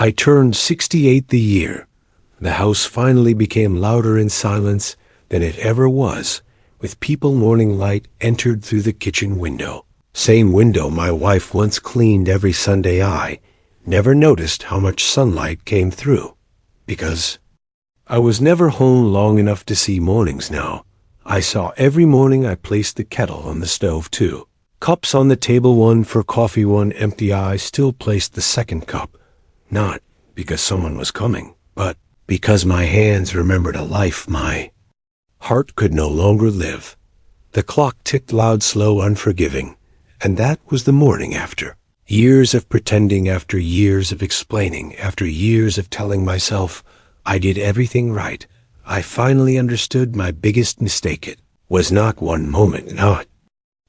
I turned 68 the year. The house finally became louder in silence than it ever was, with people morning light entered through the kitchen window. Same window my wife once cleaned every Sunday. I never noticed how much sunlight came through, because I was never home long enough to see mornings now. I saw every morning I placed the kettle on the stove too. Cups on the table, one for coffee, one empty. I still placed the second cup, not because someone was coming, but because my hands remembered a life my heart could no longer live. The clock ticked loud, slow, unforgiving, and that was the morning after. Years of pretending, after years of explaining, after years of telling myself I did everything right, I finally understood my biggest mistake. It was not one moment, not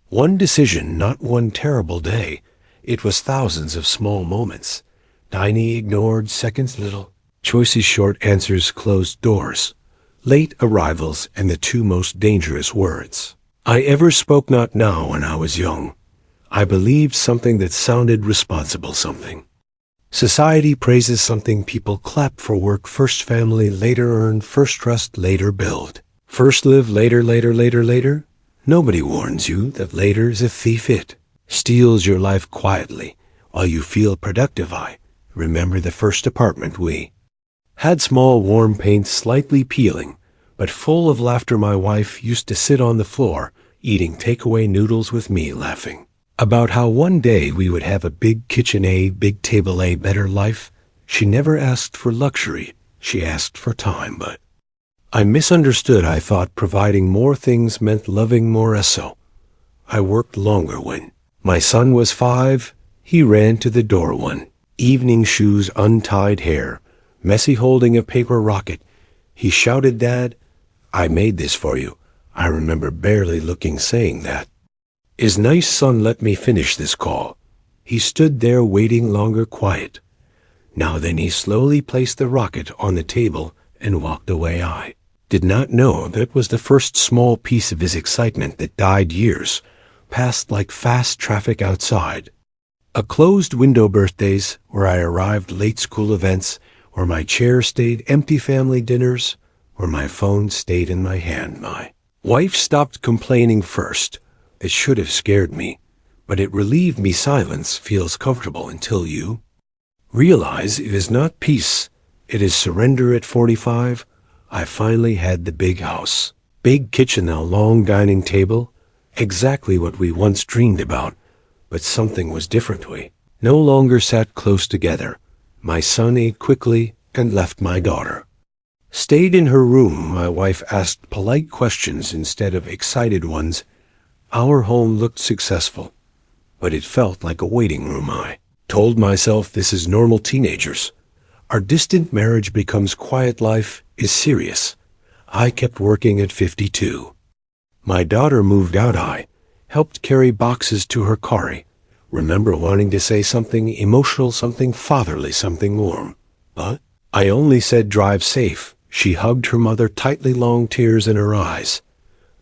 one decision, not one terrible day. It was thousands of small moments, tiny ignored seconds, little choices, short answers, closed doors, late arrivals, and the two most dangerous words I ever spoke. Not now. When I was young, I believed something that sounded responsible, something society praises, something people clap for. Work first, family later, earn first, trust later, build first, live later, later, later, later. Nobody warns you that later is a thief. It steals your life quietly while you feel productive. I remember the first apartment we had, small, warm paint, slightly peeling, but full of laughter. My wife used to sit on the floor eating takeaway noodles with me, laughing about how one day we would have a big kitchen, a big table, a better life. She never asked for luxury, she asked for time, but I misunderstood. I thought providing more things meant loving more. So I worked longer. When my son was 5, he ran to the door one evening, shoes, untied hair, messy, holding a paper rocket. He shouted, "Dad, I made this for you." I remember barely looking, saying, "That is nice, son, let me finish this call." He stood there waiting longer, quiet. Now then he slowly placed the rocket on the table and walked away. I did not know that was the first small piece of his excitement that died. Years passed like fast traffic outside. A closed window, birthdays where I arrived late, school events where my chair stayed empty, family dinners where my phone stayed in my hand. My wife stopped complaining first. It should have scared me, but it relieved me. Silence feels comfortable until you realize it is not peace, it is surrender. At 45, I finally had the big house, big kitchen, a long dining table, exactly what we once dreamed about, but something was different. We no longer sat close together. My son ate quickly and left. My daughter stayed in her room. My wife asked polite questions instead of excited ones. Our home looked successful, but it felt like a waiting room. I told myself this is normal. Teenagers are distant. Marriage becomes quiet. Life is serious. I kept working. At 52, my daughter moved out. I helped carry boxes to her car. I remember wanting to say something emotional, something fatherly, something warm, but I only said, "Drive safe." She hugged her mother tightly, long tears in her eyes.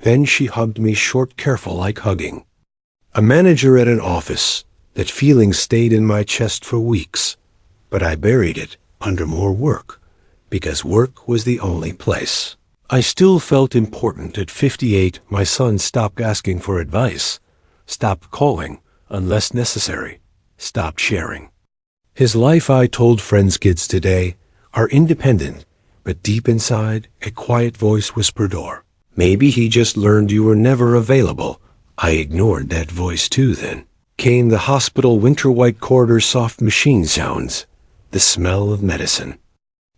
Then she hugged me, short, careful, like hugging a manager at an office. That feeling stayed in my chest for weeks, but I buried it under more work, because work was the only place I still felt important. At 58, my son stopped asking for advice, stopped calling unless necessary, stopped sharing his life. I told friends, kids today are independent, but deep inside, a quiet voice whispered, or maybe he just learned you were never available. I ignored that voice too. Then came the hospital, winter, white corridors, soft machine sounds, the smell of medicine,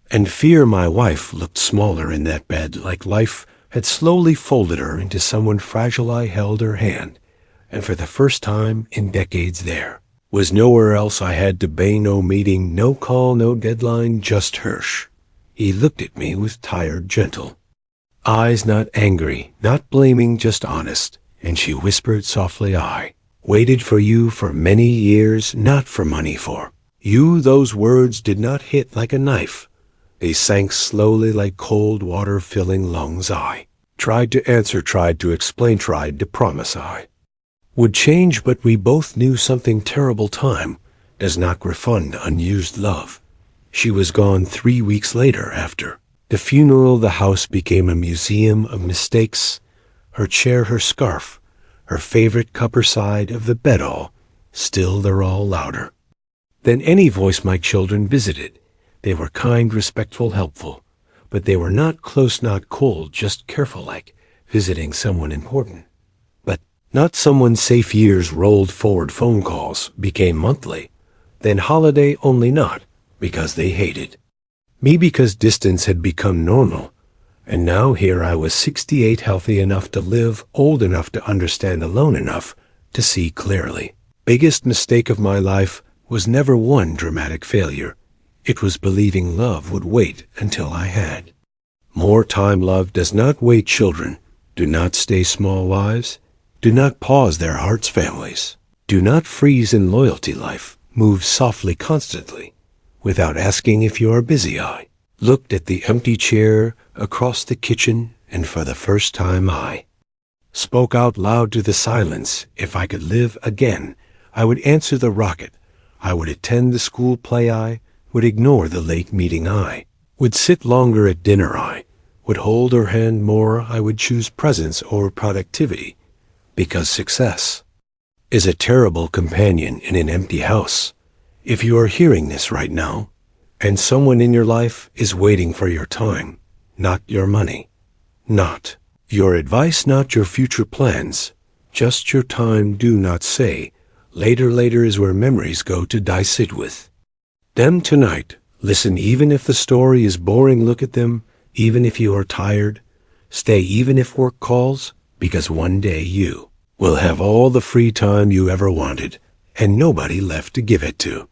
and fear. My wife looked smaller in that bed, like life had slowly folded her into someone fragile. I held her hand, and for the first time in decades there was nowhere else I had to be. No meeting, no call, no deadline, just Hirsch. He looked at me with tired, gentle eyes, not angry, not blaming, just honest, and she whispered softly, "I waited for you for many years, not for money, for you." Those words did not hit like a knife. They sank slowly like cold water filling lungs. I tried to answer, tried to explain, tried to promise I would change, but we both knew something terrible. Time does not refund unused love. She was gone 3 weeks later after. The funeral, the house became a museum of mistakes. Her chair, her scarf, her favorite cup her side of the bed all. Still they're all louder than any voice my children visited. They were kind, respectful, helpful. But they were not close, not cold, just careful like visiting someone important. But not someone safe. Years rolled forward, phone calls became monthly. Then holiday only, not because they hated me, because distance had become normal. And now here I was 68, healthy enough to live, old enough to understand, alone enough to see clearly. Biggest mistake of my life was never one dramatic failure. It was believing love would wait until I had more time. Love does not wait. Children, do not stay small lives. Do not pause their hearts. Families, do not freeze in loyalty. Life moves softly, constantly, without asking if you are busy. I looked at the empty chair across the kitchen, and for the first time I spoke out loud to the silence. If I could live again, I would answer the rocket. I would attend the school play. I would ignore the late meeting. I would sit longer at dinner. I would hold her hand more. I would choose presence over productivity, because success is a terrible companion in an empty house. If you are hearing this right now, and someone in your life is waiting for your time, not your money, not your advice, not your future plans, just your time, do not say, later. Later is where memories go to die. Sit with them tonight. Listen, even if the story is boring. Look at them, even if you are tired. Stay, even if work calls, because one day you will have all the free time you ever wanted, and nobody left to give it to.